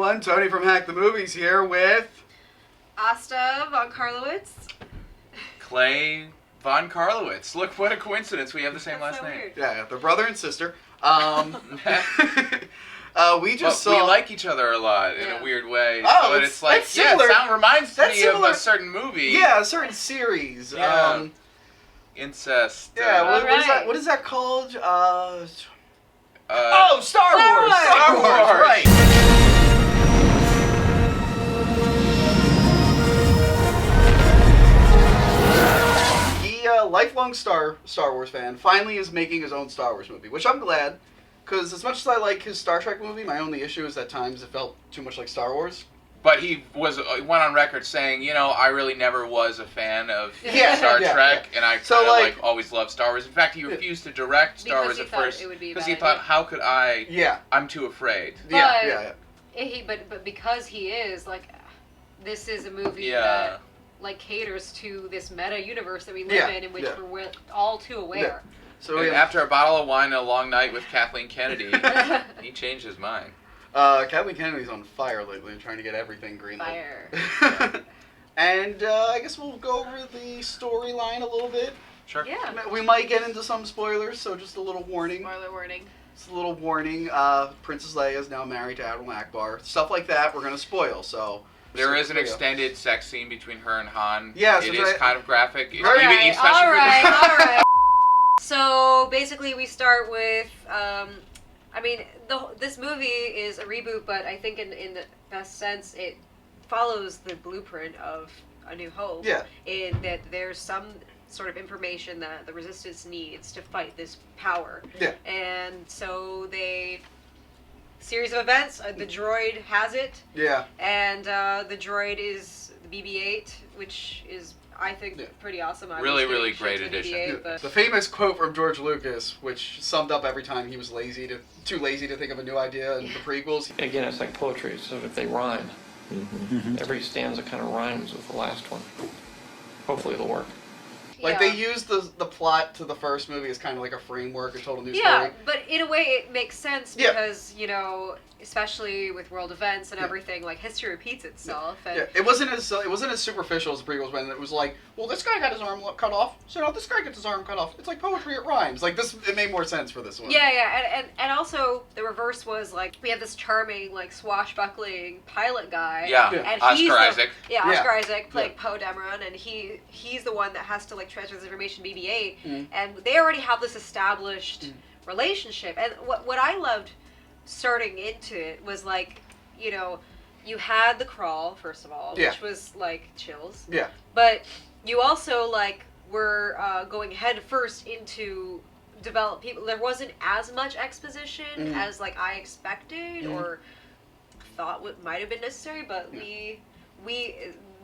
everyone. Tony from Hack the Movies here with... Asta von Karlowitz. Clay von Karlowitz. Look, what a coincidence. We have the same last name. Weird. Yeah, they're brother and sister. We just saw... We like each other a lot in a weird way. Oh, but it's like, similar. It reminds me similar. of a certain movie. Yeah, a certain series. Yeah. Incest. Yeah, what is that called? Oh, Star Wars! Star Wars, right! Lifelong Star Wars fan finally is making his own Star Wars movie, which I'm glad, because as much as I like his Star Trek movie, my only issue is at times it felt too much like Star Wars. But he went on record saying, I really never was a fan of Star Trek, and I always loved Star Wars. In fact, he refused to direct Star Wars at first because he thought, how could I? Yeah, I'm too afraid. But because he is this is a movie that caters to this meta universe that we live in which we're all too aware. Yeah. So after a bottle of wine and a long night with Kathleen Kennedy, he changed his mind. Kathleen Kennedy's on fire lately and trying to get everything greenlit. Fire. And I guess we'll go over the storyline a little bit. Sure. Yeah. We might get into some spoilers, so just a little warning. Spoiler warning. Just a little warning. Princess Leia is now married to Admiral Akbar. Stuff like that we're going to spoil, so... There is an extended sex scene between her and Han. Yes, it is kind of graphic. All right. So basically, we start with. This movie is a reboot, but I think in the best sense, it follows the blueprint of A New Hope. Yeah. In that there's some sort of information that the Resistance needs to fight this power. Yeah. And so series of events. The droid has it. Yeah. And the droid is the BB-8, which is, I think, pretty awesome. Really, really great addition. The famous quote from George Lucas, which summed up every time he was too lazy to think of a new idea in the prequels. Again, it's like poetry, so if they rhyme, every stanza kind of rhymes with the last one. Hopefully it'll work. They used the plot to the first movie as kind of like a framework and told a new story. Yeah, but in a way it makes sense because, especially with world events and everything, history repeats itself. And it wasn't as superficial as the prequels when it was like, well, this guy got his arm cut off, so now this guy gets his arm cut off. It's like poetry, it rhymes. It made more sense for this one. Yeah, and also the reverse was we have this charming, swashbuckling pilot guy. Yeah, and Oscar Isaac. Oscar Isaac playing Poe Dameron, and he's the one that has to transfer this information to BB-8, and they already have this established relationship. And what I loved starting into it was you had the crawl first of all, which was chills. Yeah. But you also were going head first into develop people. There wasn't as much exposition as I expected or thought might have been necessary, but we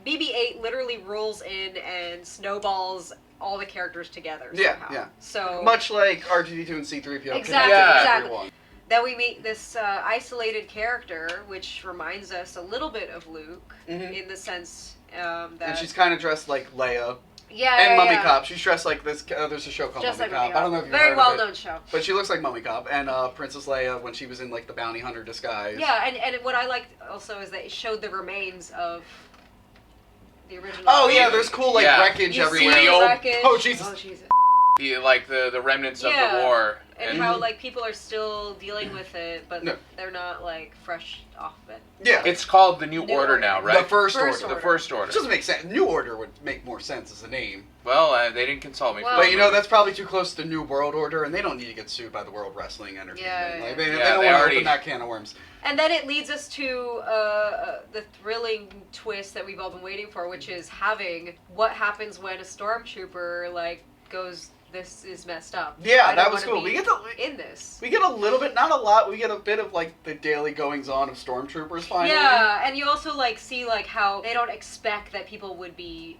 BB-8 literally rolls in and snowballs all the characters together somehow. Yeah. So much like R2-D2 and C-3PO. Exactly. Then we meet this isolated character, which reminds us a little bit of Luke in the sense that... And she's kind of dressed like Leia. Yeah, and Mummy Cop. She's dressed like this. There's a show called Mummy Cop. I don't know if you've heard of it. Very well-known show. But she looks like Mummy Cop. And Princess Leia when she was in the bounty hunter disguise. Yeah, and what I liked also is that it showed the remains of the original. Oh yeah, there's cool wreckage everywhere. Oh Jesus. The remnants of the war. And how people are still dealing with it, but they're not fresh off of it. Yeah, it's called the New Order now, right? The First Order. The First Order. Which doesn't make sense. New Order would make more sense as a name. Well, they didn't consult me. But that's probably too close to New World Order, and they don't need to get sued by the World Wrestling Entertainment. They don't want to open that can of worms. And then it leads us to the thrilling twist that we've all been waiting for, which is having what happens when a stormtrooper goes, this is messed up. Yeah, that was cool. We get a little bit, not a lot. We get a bit of the daily goings on of stormtroopers finally. Yeah, and you also see how they don't expect that people would be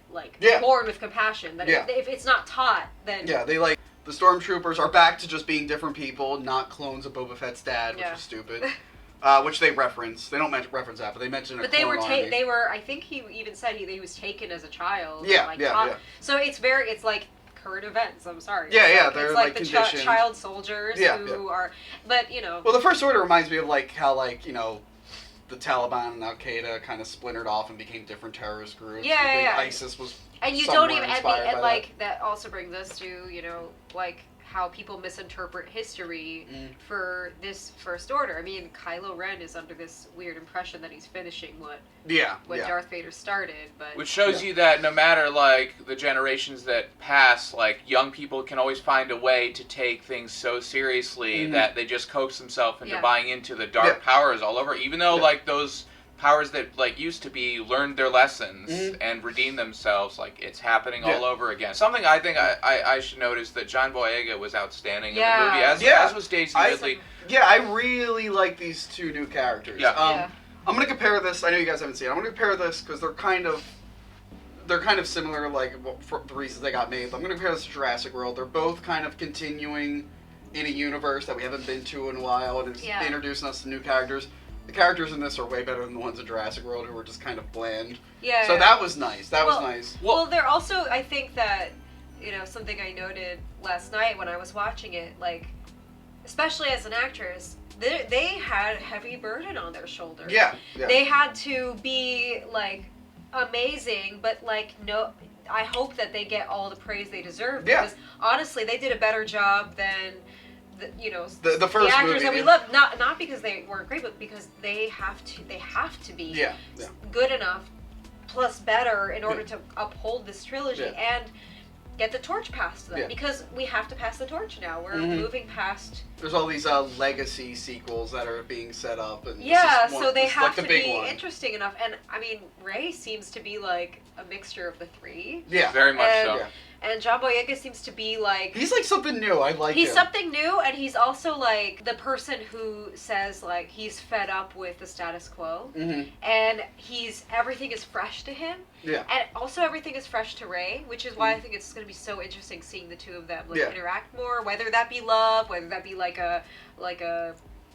born with compassion. That if it's not taught, then they the stormtroopers are back to just being different people, not clones of Boba Fett's dad, which is stupid. Which they reference. They don't reference that, but they mention But they were I think he even said he was taken as a child. Yeah. So it's current events. I'm sorry. Yeah, they're it's the child soldiers who are, but Well, the First Order reminds me of how the Taliban and Al Qaeda kind of splintered off and became different terrorist groups. Yeah. ISIS was. And you don't even, and like that also brings us to like how people misinterpret history for this First Order. I mean, Kylo Ren is under this weird impression that he's finishing what Darth Vader started, but which shows you that no matter like the generations that pass, like young people can always find a way to take things so seriously that they just coax themselves into buying into the dark powers all over, even though like those powers that like used to be learned their lessons and redeemed themselves. Like it's happening all over again. Something I think I should notice that John Boyega was outstanding in the movie, as was Daisy Ridley. I really like these two new characters. I'm gonna compare this. I know you guys haven't seen it. I'm gonna compare this because they're kind of similar, like for the reasons they got made. But I'm gonna compare this to Jurassic World. They're both kind of continuing in a universe that we haven't been to in a while, and it's introducing us to new characters. The characters in this are way better than the ones in Jurassic World, who were just kind of bland. So that was nice. That was nice. Well, they're also, I think that, something I noted last night when I was watching it, like, especially as an actress, they had a heavy burden on their shoulders. Yeah. They had to be, like, amazing, but, like, no... I hope that they get all the praise they deserve, because, honestly, they did a better job than... the first actors movie, that we love, not because they weren't great, but because they have to be good enough plus better in order to uphold this trilogy and get the torch passed to them, because we have to pass the torch now. We're moving past. There's all these legacy sequels that are being set up, and so they have to be interesting enough. And I mean, Rey seems to be like a mixture of the three. Yeah, very much so. And John Boyega seems to be like... He's like something new. I like him. He's something new, and he's also like the person who says like he's fed up with the status quo. And everything is fresh to him. Yeah. And also everything is fresh to Rey, which is why I think it's going to be so interesting seeing the two of them like interact more, whether that be love, whether that be like a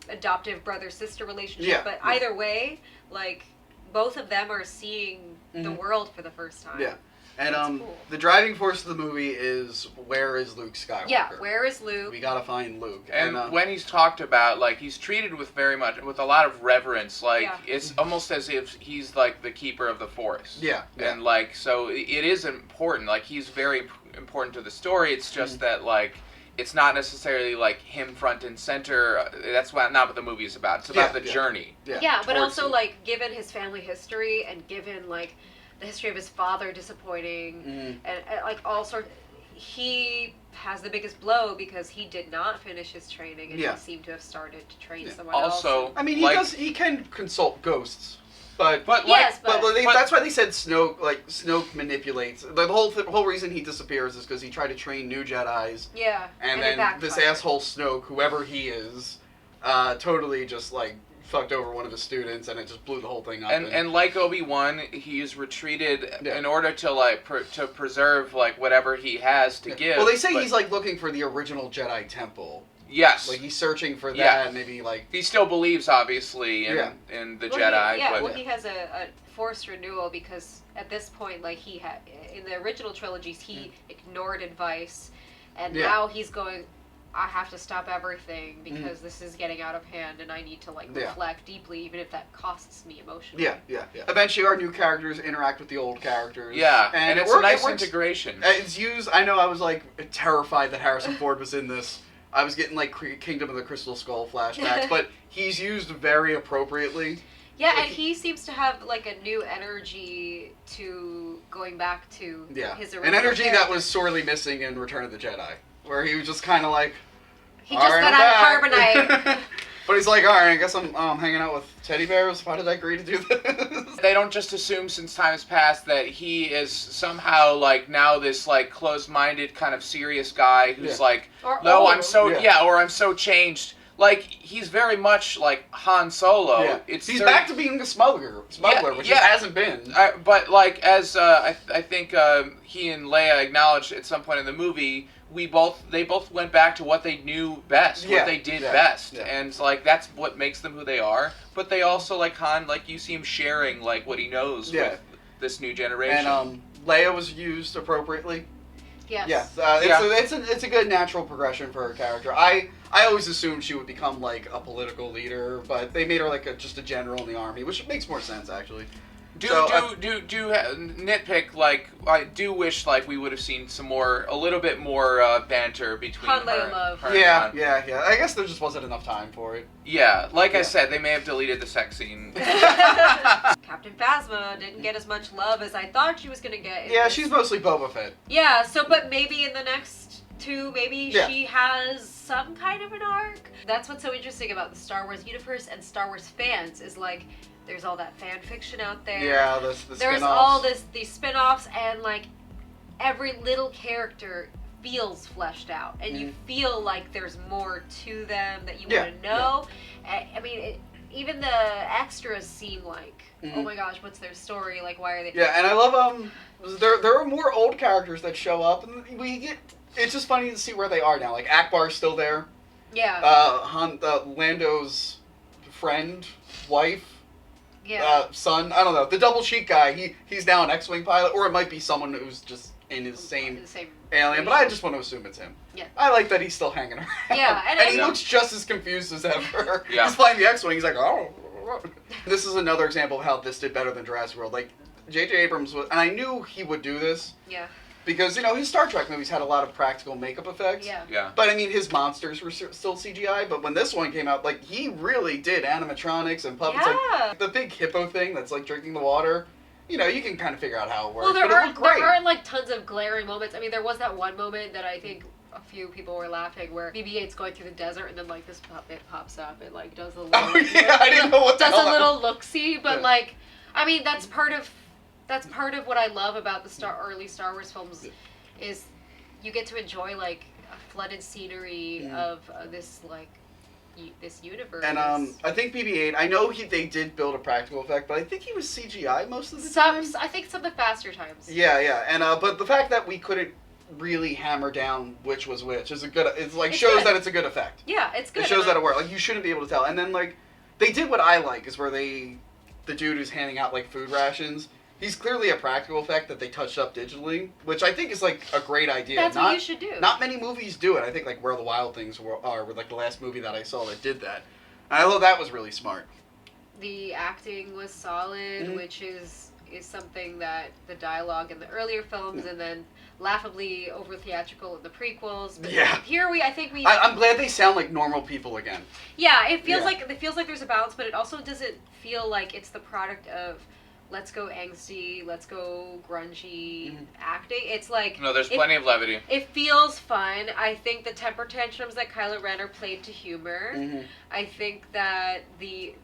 adoptive brother-sister relationship. But either way, like both of them are seeing the world for the first time. Yeah. And the driving force of the movie is, where is Luke Skywalker? Yeah, where is Luke? We gotta find Luke. And when he's talked about, like, he's treated with a lot of reverence. Like, it's almost as if he's, like, the keeper of the Force. Yeah. And, like, so it is important. Like, he's very important to the story. It's just that, like, it's not necessarily, like, him front and center. That's not what the movie is about. It's about the journey. Yeah, but also, like, given his family history and given, like, the history of his father disappointing and like all sorts, he has the biggest blow because he did not finish his training and he seemed to have started to train someone else. Also, I mean, he can consult ghosts, but that's why they said Snoke manipulates. The whole reason he disappears is because he tried to train new Jedis. Yeah, and then this asshole Snoke, whoever he is, totally just like fucked over one of his students, and it just blew the whole thing up. And like Obi-Wan, he's retreated in order to like to preserve like whatever he has to give. Well, they say he's like looking for the original Jedi temple. Yes. Like he's searching for that, and maybe like he still believes obviously in the Jedi. He has a force renewal because at this point, like he had in the original trilogies, he ignored advice, and now he's going, I have to stop everything because this is getting out of hand, and I need to like reflect deeply, even if that costs me emotionally. Yeah. Eventually, our new characters interact with the old characters. Yeah, and it's a nice integration. It's used. I know. I was like terrified that Harrison Ford was in this. I was getting like Kingdom of the Crystal Skull flashbacks, but he's used very appropriately. Yeah, and he seems to have like a new energy to going back to his original an energy character. that was sorely missing in Return of the Jedi. Where he was just kind of like, he just got out of carbonite. But he's like, all right, I guess I'm hanging out with teddy bears. Why did I agree to do this? They don't just assume since time has passed that he is somehow like now this like closed-minded kind of serious guy who's like, no, I'm so or I'm so changed. Like he's very much like Han Solo. Yeah. He's back to being a smuggler, which he hasn't been. But like as I think he and Leia acknowledged at some point in the movie, they both went back to what they knew best, what they did best, and like that's what makes them who they are. But they also like Han, like you see him sharing like what he knows with this new generation. And Leia was used appropriately. Yes. It's a good natural progression for her character. I always assumed she would become like a political leader, but they made her like just a general in the army, which makes more sense actually. Nitpick, like, I do wish, like, we would have seen a little bit more banter between her and Han. Yeah. I guess there just wasn't enough time for it. Yeah, I said, they may have deleted the sex scene. Captain Phasma didn't get as much love as I thought she was going to get. Yeah, she's mostly Boba Fett. Yeah, but maybe in the next two, she has some kind of an arc. That's what's so interesting about the Star Wars universe and Star Wars fans is, like, there's all that fan fiction out there. Yeah, the there's spin-offs. all these spin-offs, and like every little character feels fleshed out, and you feel like there's more to them that you want to know. Yeah. I mean, even the extras seem like, oh my gosh, what's their story? Like, why are they? Yeah, and I love there are more old characters that show up, and it's just funny to see where they are now. Like Akbar's still there. Yeah. Lando's friend, wife. Yeah. Son, I don't know. The double cheek guy, he's now an X-Wing pilot, or it might be someone who's just in his same alien, but I just want to assume it's him. Yeah. I like that he's still hanging around. Yeah, and he looks just as confused as ever. Yeah. He's flying the X-Wing, he's like, oh. This is another example of how this did better than Jurassic World. Like, J.J. Abrams was, and I knew he would do this. Yeah. Because, his Star Trek movies had a lot of practical makeup effects. Yeah. But, I mean, his monsters were still CGI, but when this one came out, like, he really did animatronics and puppets. Yeah. Like, the big hippo thing that's, like, drinking the water, you can kind of figure out how it works. Well, there great. aren't, like, tons of glaring moments. I mean, there was that one moment that I think a few people were laughing where BB-8's going through the desert, and then, like, this puppet pops up and, like, does a little... Oh, yeah, I didn't know what the hell does a little look-see, but, like, I mean, that's part of what I love about the early Star Wars films is you get to enjoy, like, a flooded scenery of this, like, this universe. And I think BB-8, I know they did build a practical effect, but I think he was CGI most of the time. I think some of the faster times. Yeah, and but the fact that we couldn't really hammer down which was which is shows good. That it's a good effect. Yeah, it's good. It shows that it worked. Like, you shouldn't be able to tell. And then, like, they did what I like, is where the dude who's handing out, like, food rations, he's clearly a practical effect that they touched up digitally, which I think is, like, a great idea. That's what you should do. Not many movies do it. I think, like, Where the Wild Things are like, the last movie that I saw that did that. And I thought that was really smart. The acting was solid, which is something that the dialogue in the earlier films and then laughably over theatrical in the prequels. But here I'm glad they sound like normal people again. Yeah, it feels like there's a balance, but it also doesn't feel like it's the product of let's go angsty, let's go grungy acting. It's like... No, there's plenty of levity. It feels fun. I think the temper tantrums that Kylo Ren are played to humor. I think that the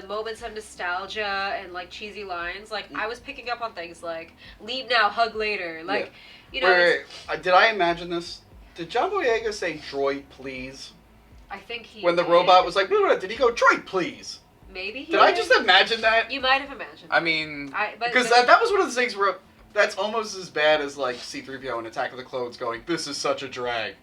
moments of nostalgia and, like, cheesy lines, like, I was picking up on things like, leave now, hug later. Like, Wait, did I imagine this? Did John Boyega say, droid, please? I think he When the robot was like, did he go, droid, please? Maybe he did. I just imagine that? You might have imagined. I mean... Because that was one of the things where that's almost as bad as, like, C-3PO in Attack of the Clones going, this is such a drag.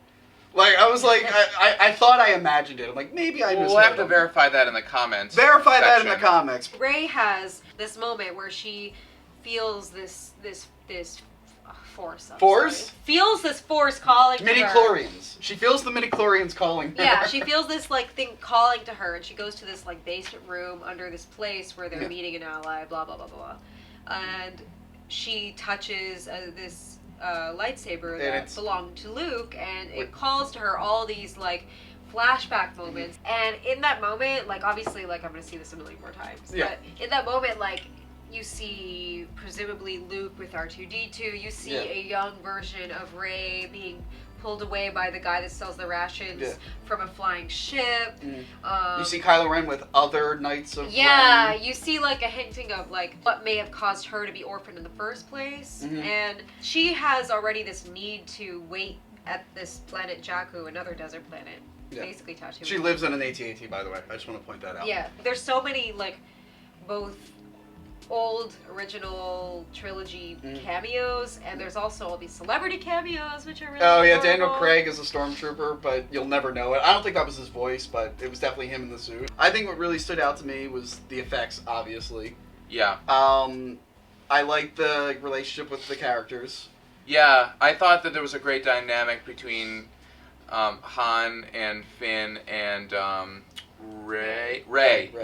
Like, I was like, I thought I imagined it. I'm like, maybe I misheard. We'll have to verify that in the comments. Verify that in the comments. Rey has this moment where she feels this force. Feels this force calling to her. Midi-chlorians. She feels the midi-chlorians calling her. Yeah, she feels this, like, thing calling to her, and she goes to this, like, basement room under this place where they're meeting an ally, blah, blah, blah, blah. And she touches this lightsaber that belonged to Luke, and it calls to her all these, like, flashback moments. And in that moment, like, obviously, like, I'm going to see this a million more times, but in that moment, like, you see, presumably, Luke with R2-D2. You see a young version of Rey being pulled away by the guy that sells the rations from a flying ship. You see Kylo Ren with other Knights of Ren. You see, like, a hinting of, like, what may have caused her to be orphaned in the first place. And she has already this need to wait at this planet Jakku, another desert planet. Basically Tatooine. She lives in an AT-AT, by the way. I just want to point that out. Yeah. There's so many, like, both old original trilogy cameos, and there's also all these celebrity cameos, which are really adorable. Daniel Craig is a stormtrooper, but you'll never know it. I don't think that was his voice, but it was definitely him in the suit. I think what really stood out to me was the effects, obviously. Yeah. I like the relationship with the characters. Yeah, I thought that there was a great dynamic between Han and Finn and Ray.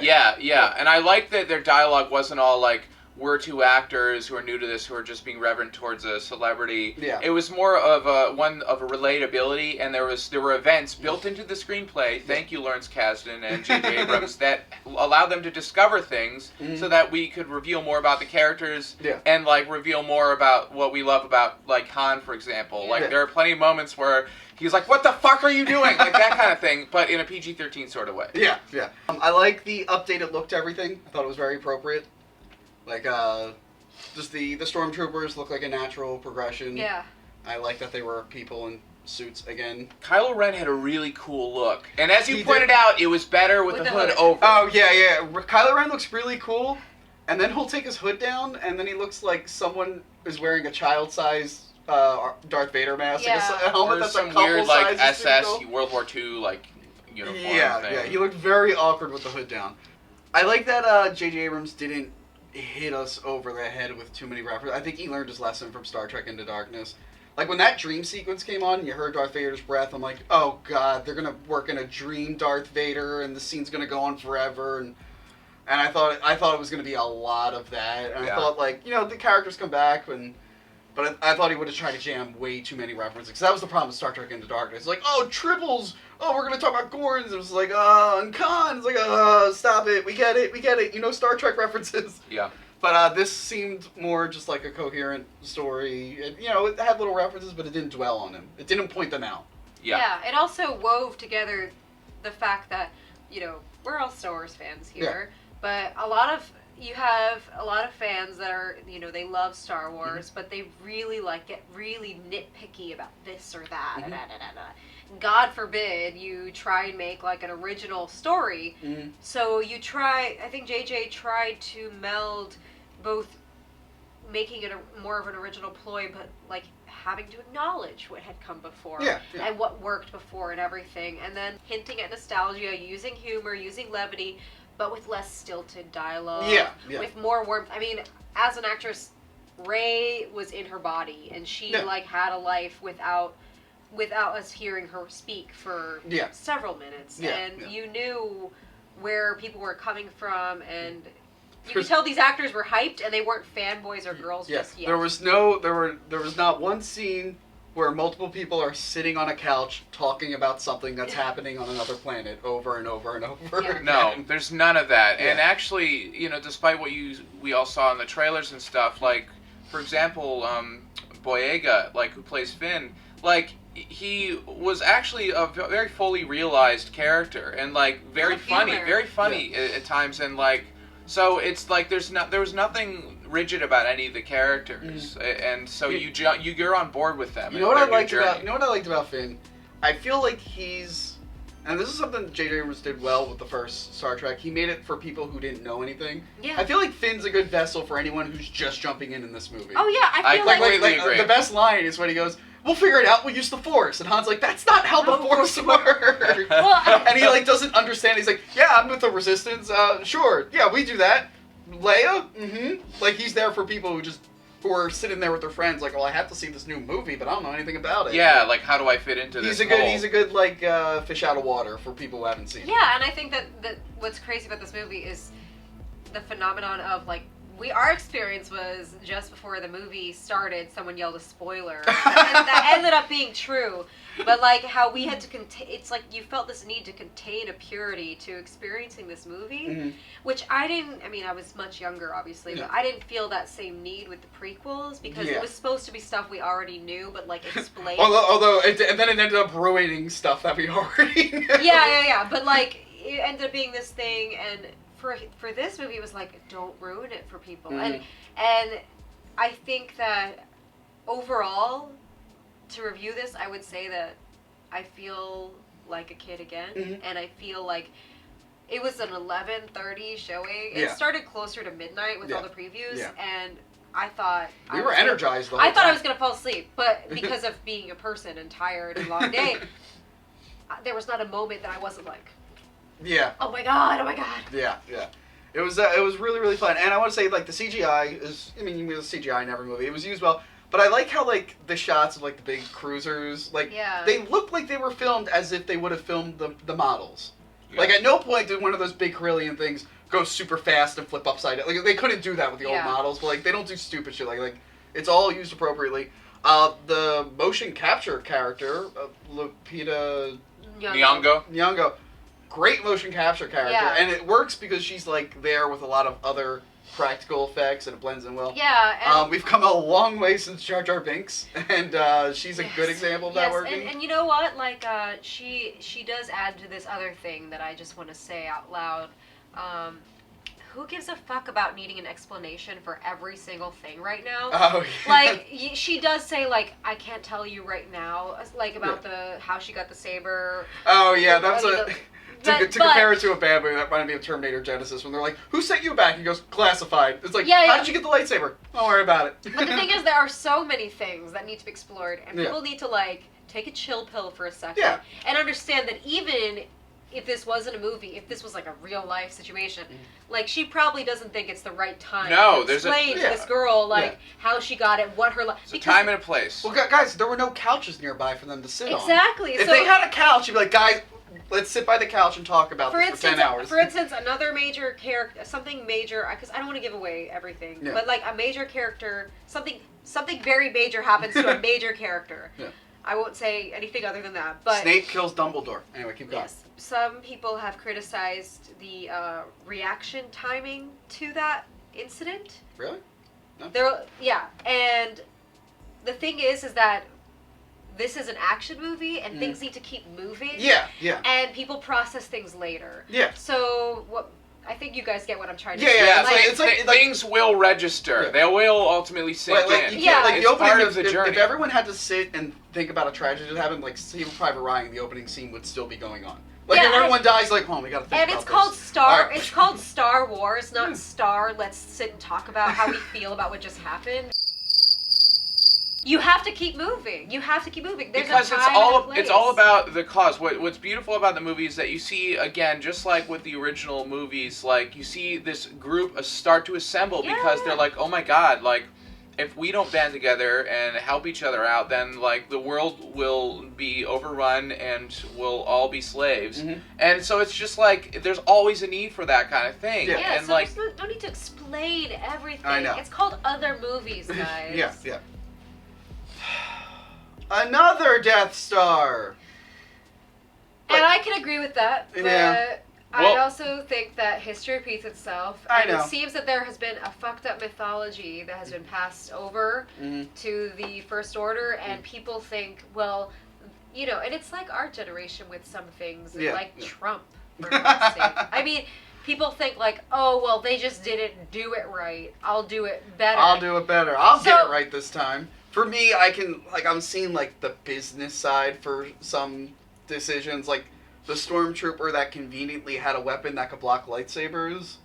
Yeah. And I liked that their dialogue wasn't all like, we're two actors who are new to this who are just being reverent towards a celebrity. Yeah. It was more of a relatability, and there were events built into the screenplay. Thank you, Lawrence Kasdan and J.J. Abrams, that allowed them to discover things so that we could reveal more about the characters and like reveal more about what we love about like Han, for example. Like there are plenty of moments where he's like, "What the fuck are you doing?" Like that kind of thing, but in a PG-13 sort of way. Yeah. I like the updated look to everything. I thought it was very appropriate. Like, just the stormtroopers look like a natural progression. Yeah. I like that they were people in suits again. Kylo Ren had a really cool look. And as you pointed out, it was better with the hood over. Oh, yeah. Kylo Ren looks really cool, and then he'll take his hood down, and then he looks like someone is wearing a child-size Darth Vader mask. Yeah. Like a helmet that's some a couple weird, like, sizes SS World War II, like, uniform thing. Yeah, he looked very awkward with the hood down. I like that J.J. Abrams didn't hit us over the head with too many references. I think he learned his lesson from Star Trek Into Darkness. Like, when that dream sequence came on and you heard Darth Vader's breath, I'm like, oh, God, they're going to work in a dream Darth Vader, and the scene's going to go on forever, and I thought it was going to be a lot of that, and I thought, like, you know, the characters come back, but I thought he would have tried to jam way too many references, because that was the problem with Star Trek Into Darkness. It's like, oh, tribbles! Oh, we're going to talk about Gorns! It was like, and Khan! It's like, stop it, we get it, you know Star Trek references. Yeah. But this seemed more just like a coherent story. It had little references, but it didn't dwell on them. It didn't point them out. Yeah, it also wove together the fact that, you know, we're all Star Wars fans here, but you have a lot of fans that are, you know, they love Star Wars, but they really get really nitpicky about this or that. God forbid you try and make like an original story. So I think JJ tried to meld both making it more of an original ploy, but like having to acknowledge what had come before and what worked before and everything, and then hinting at nostalgia, using humor, using levity, but with less stilted dialogue, with more warmth. I mean, as an actress, Rey was in her body, and she like had a life without us hearing her speak for several minutes, you knew where people were coming from, and you could tell these actors were hyped, and they weren't fanboys or girls just yet. There was not one scene where multiple people are sitting on a couch talking about something that's happening on another planet over and over and over again. No, there's none of that. And actually, you know, despite what we all saw in the trailers and stuff, like, for example, Boyega, like, who plays Finn, like, he was actually a very fully realized character, and like very funny at times, and like, so it's like there was nothing rigid about any of the characters, and so you're on board with them. You know what I liked about Finn? I feel like and this is something that J.J. Abrams did well with the first Star Trek. He made it for people who didn't know anything. Yeah. I feel like Finn's a good vessel for anyone who's just jumping in this movie. Oh yeah, I feel completely agree. The best line is when he goes, "We'll figure it out. We'll use the Force." And Han's like, "That's not how the Force works." And he like doesn't understand. He's like, "Yeah, I'm with the Resistance. Sure. Yeah, we do that." Leia? Mm-hmm. Like, he's there for people who are sitting there with their friends, like, well, I have to see this new movie, but I don't know anything about it. Yeah, like, how do I fit into this? He's a good like fish out of water for people who haven't seen it. Yeah, and I think that what's crazy about this movie is the phenomenon of like, our experience was just before the movie started, someone yelled a spoiler, and that ended up being true. But like how we had to it's like you felt this need to contain a purity to experiencing this movie, which I didn't. I mean, I was much younger, obviously, but I didn't feel that same need with the prequels because it was supposed to be stuff we already knew, but like explained. and then it ended up ruining stuff that we already knew. Yeah. But like it ended up being this thing, and for this movie, it was like, don't ruin it for people, and I think that overall, to review this, I would say that I feel like a kid again, and I feel like it was an 11:30 showing. It started closer to midnight with all the previews, and I thought we were energized. I thought I was going to fall asleep, but because of being a person and tired and long day, there was not a moment that I wasn't like, oh my god. Yeah. It was really, really fun, and I want to say, like, the CGI is, I mean, you use CGI in every movie. It was used well. But I like how, like, the shots of, like, the big cruisers, like, they look like they were filmed as if they would have filmed the models. Yeah. Like, at no point did one of those big Corellian things go super fast and flip upside down. Like, they couldn't do that with the old models, but, like, they don't do stupid shit. Like it's all used appropriately. The motion capture character, Lupita Nyong'o, great motion capture character. Yeah. And it works because she's, like, there with a lot of other practical effects, and it blends in well. Yeah. And we've come a long way since Jar Jar Binks, and she's a good example of that working. And you know what? Like, she does add to this other thing that I just want to say out loud. Who gives a fuck about needing an explanation for every single thing right now? Oh, yeah. Like, she does say, like, I can't tell you right now, like, about how she got the saber. Oh, yeah, that's to compare it to a bad movie, that reminded me of Terminator Genesis, when they're like, who sent you back? He goes, classified. It's like, how did you get the lightsaber? Don't worry about it. But the thing is, there are so many things that need to be explored, and people need to, like, take a chill pill for a second. Yeah. And understand that even if this wasn't a movie, if this was, like, a real-life situation, like, she probably doesn't think it's the right time to explain to this girl, like, how she got it, what her life... It's a time and a place. Well, guys, there were no couches nearby for them to sit on. Exactly. If they had a couch, you'd be like, guys, let's sit by the couch and talk about this for 10 hours. For instance, another major character, something major, because I don't want to give away everything, but, like, a major character, something very major happens to a major character. Yeah. I won't say anything other than that, but... Snape kills Dumbledore. Anyway, keep going. Yes. Some people have criticized the reaction timing to that incident. Really? No. And the thing is that this is an action movie, and things need to keep moving. Yeah. And people process things later. Yeah. So, I think you guys get what I'm trying to say. Yeah. It's like things will register. Yeah. They will ultimately sink in. Like the opening, part of the journey. If everyone had to sit and think about a tragedy that happened, like Saving Private Ryan, the opening scene would still be going on. Like, if everyone dies, like, we gotta think about this. And it's called it's called Star Wars, not Star. Let's sit and talk about how we feel about what just happened. You have to keep moving. There's because a time and a place. It's all about the cause. What's beautiful about the movie is that you see, again, just like with the original movies, like, you see this group start to assemble because they're like, oh my god, like, if we don't band together and help each other out, then, like, the world will be overrun and we'll all be slaves. Mm-hmm. And so it's just like, there's always a need for that kind of thing. Yeah, and so like, don't need to explain everything. I know. It's called other movies, guys. Yeah. Another Death Star! And I can agree with that, but I also think that history repeats itself. And it seems that there has been a fucked up mythology that has been passed over to the First Order, and people think, well, you know, and it's like our generation with some things, like Trump, for God's sake. I mean, people think like, oh, well, they just didn't do it right. I'll do it better. I'll get it right this time. For me, I'm seeing, like, the business side for some decisions, like the stormtrooper that conveniently had a weapon that could block lightsabers.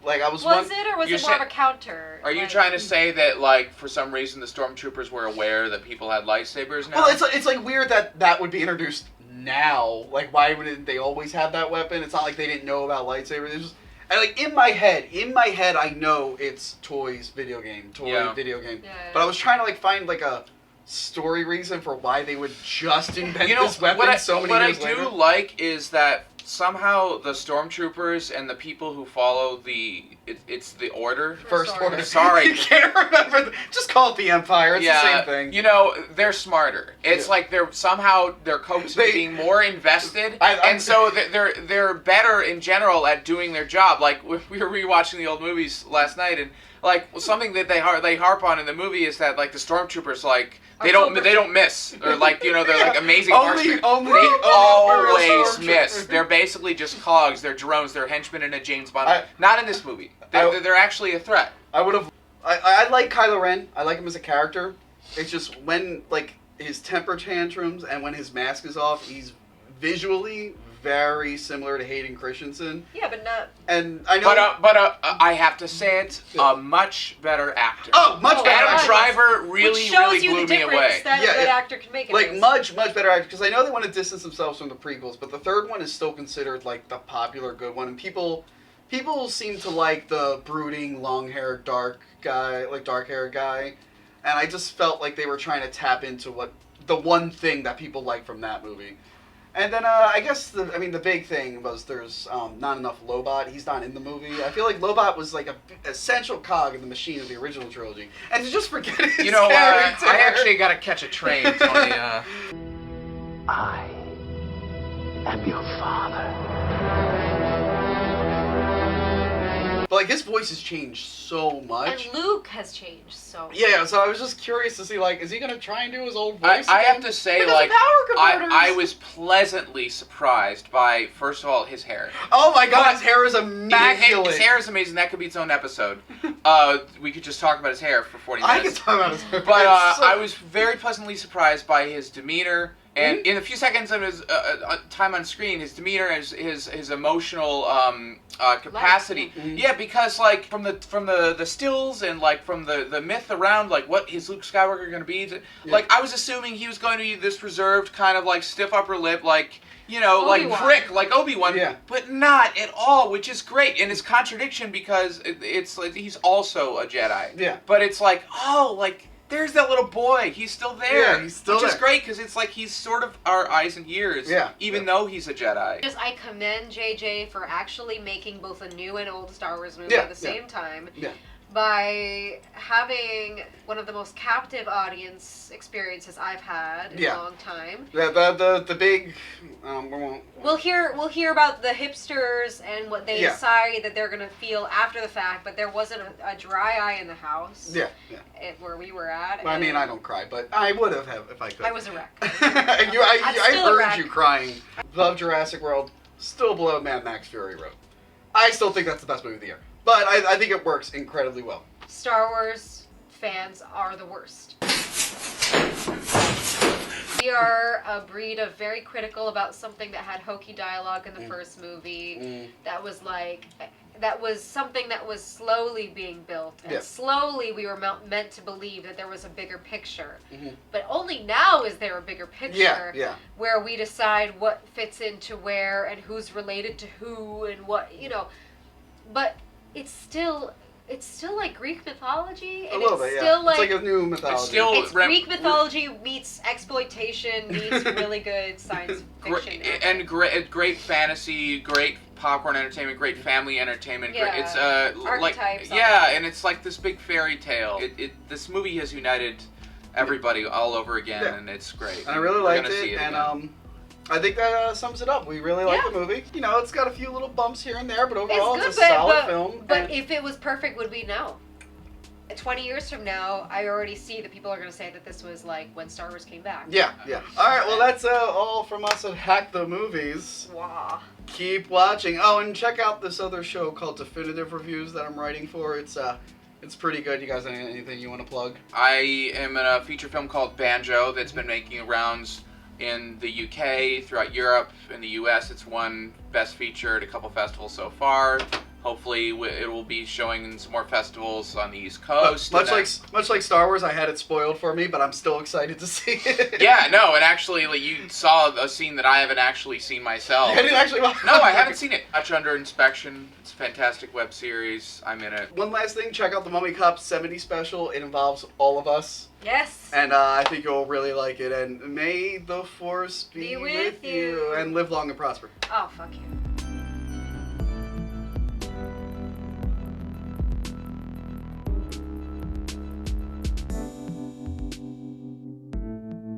Like, was it, or was it more of a counter? Are you trying to say that, like, for some reason the stormtroopers were aware that people had lightsabers now? Well, it's like weird that would be introduced now. Like, why wouldn't they always have that weapon? It's not like they didn't know about lightsabers. It's just, and, like, in my head, I know it's video game. Yeah. But I was trying to, like, find, like, a story reason for why they would just invent this weapon so many years later. What I do like is that somehow the stormtroopers and the people who follow it's the Order. First Order. Sorry. You can't remember. Just call it the Empire. It's the same thing. You know, they're smarter. It's like they're coaxed into being more invested, and so they're better in general at doing their job. Like, we were rewatching the old movies last night, and like something that they harp on in the movie is that, like, the stormtroopers, like, they don't miss, or, like, you know, they're like amazing marksmen. They always miss. They're basically just cogs. They're drones. They're henchmen in a James Bond. Not in this movie. They're actually a threat. I like Kylo Ren. I like him as a character. It's just when, like, his temper tantrums and when his mask is off, he's visually very similar to Hayden Christensen. Yeah, but not. And I know. But I have to say it's a much better actor. Oh, much better. Adam Driver really blew me away. That a good actor can make it. Like, much better actor, because I know they want to distance themselves from the prequels, but the third one is still considered, like, the popular good one, and people seem to like the brooding, long-haired, dark-haired guy. And I just felt like they were trying to tap into the one thing that people like from that movie. And then I guess the big thing was there's not enough Lobot. He's not in the movie. I feel like Lobot was like a essential cog in the machine of the original trilogy. And to just forget his character. I actually got to catch a train, Tony. I am your father. But like his voice has changed so much. And Luke has changed so much. Yeah, so I was just curious to see, like, is he gonna try and do his old voice I again? have to say, because like, I was pleasantly surprised by, first of all, his hair. Oh my god, his hair is immaculate. His hair is amazing. That could be its own episode. We could just talk about his hair for 40 minutes. I could talk about his hair. But I was very pleasantly surprised by his demeanor. And in a few seconds of his time on screen, his demeanor, his emotional capacity, yeah, because like from the stills and like from the myth around like what is Luke Skywalker going to be, like I was assuming he was going to be this reserved kind of like stiff upper lip, like Obi-Wan. like prick, like Obi-Wan, but not at all, which is great, and it's contradiction because it's like he's also a Jedi, but it's like like. There's that little boy. He's still there. Yeah, he's still there. Which is great because it's like he's sort of our eyes and ears. Yeah. Even though he's a Jedi. I commend JJ for actually making both a new and old Star Wars movie at the same time. Yeah. By having one of the most captive audience experiences I've had in a long time. The big. We'll hear about the hipsters and what they decide that they're gonna feel after the fact, but there wasn't a dry eye in the house. Yeah. Where we were at. Well, I mean, I don't cry, but I would have if I could. I was a wreck. I heard you crying. Love Jurassic World. Still below Mad Max Fury Road. I still think that's the best movie of the year. But I think it works incredibly well. Star Wars fans are the worst. We are a breed of very critical about something that had hokey dialogue in the first movie. That was something that was slowly being built. And slowly we were meant to believe that there was a bigger picture. But only now is there a bigger picture where we decide what fits into where and who's related to who and what, But it's still like Greek mythology, and it's like a new mythology. It's Greek mythology meets exploitation meets really good science fiction, and great fantasy, great popcorn entertainment, great family entertainment. Yeah, it's archetypes. And it's like this big fairy tale. This movie has united everybody all over again, and it's great. And I really liked it, and I think that sums it up. We really like the movie. It's got a few little bumps here and there, but overall it's a solid film. But if it was perfect, would we know? 20 years from now, I already see that people are going to say that this was like when Star Wars came back. Yeah. All right, well, that's all from us at Hack the Movies. Wow. Keep watching. Oh, and check out this other show called Definitive Reviews that I'm writing for. It's pretty good. You guys have anything you want to plug? I am in a feature film called Banjo that's been making rounds in the UK, throughout Europe, in the US. It's won Best Feature at a couple festivals so far. Hopefully it will be showing in some more festivals on the East Coast. Much like Star Wars, I had it spoiled for me, but I'm still excited to see it. Yeah, no, and actually, like, you saw a scene that I haven't actually seen myself. I didn't actually. No, I haven't seen it. Watch Under Inspection. It's a fantastic web series. I'm in it. One last thing, check out the Mummy Cop 70 special. It involves all of us. Yes. And I think you'll really like it. And may the Force be with you. And live long and prosper. Oh, fuck you.